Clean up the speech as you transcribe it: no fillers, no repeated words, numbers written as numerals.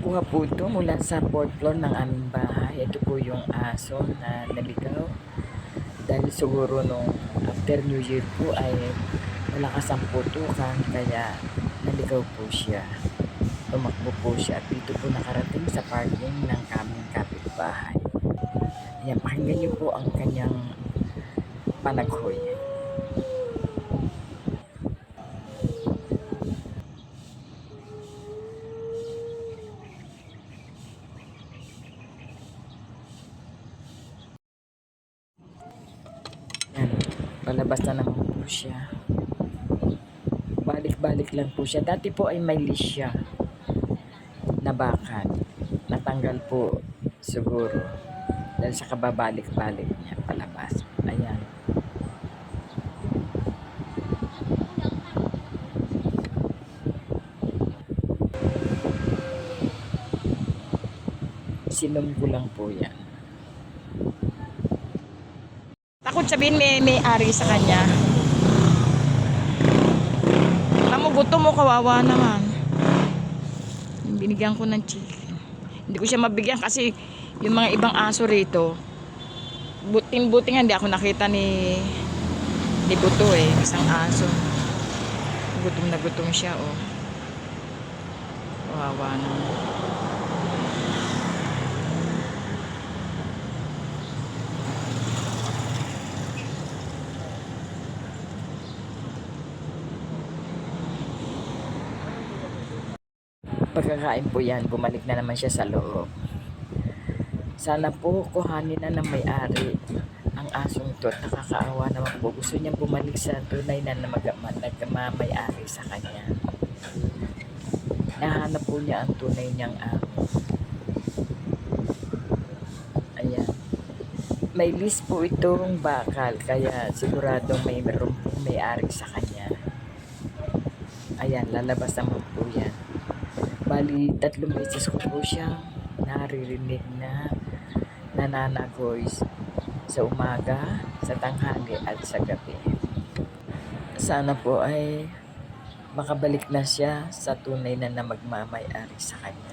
Nakuha po ito mula sa 4th floor ng aming bahay. Ito po yung aso na naligaw. Dahil siguro nung after New Year po ay malakas ang putukan kaya naligaw po siya. Tumakbo po siya at dito po nakarating sa parking ng aming kapitbahay. Ayan, pakinggan niyo po ang kanyang panaghoy. Yan, palabas na naman po siya. Balik-balik lang po siya. Dati po ay may leash siya na bakal. Natanggal po siguro dahil sa kababalik-balik niya palabas. Ayan. Sinom ko lang po yan. Takot sabihin may-ari sa kanya. Gutom mo, kawawa naman. Binigyan ko ng chicken. Hindi ko siya mabigyan kasi yung mga ibang aso rito, buting-buting hindi ako nakita ni Buto isang aso. Gutom na gutom siya kawawa naman. Pagkakain po yan, bumalik na naman siya sa loob. Sana po kuhanin na ng may-ari ang asong to at nakakaawa naman po. Gusto niyang bumalik sa tunay na nagmamay-ari sa kanya. Nahanap po niya ang tunay niyang amo. Ayan. May list po itong bakal kaya siguradong meron po may-ari sa kanya. Ayan, lalabas naman po yan. Bali, 3 beses ko po siyang naririnig na nananagoy sa umaga, sa tanghali at sa gabi. Sana po ay makabalik na siya sa tunay na magmamay-ari sa kanya.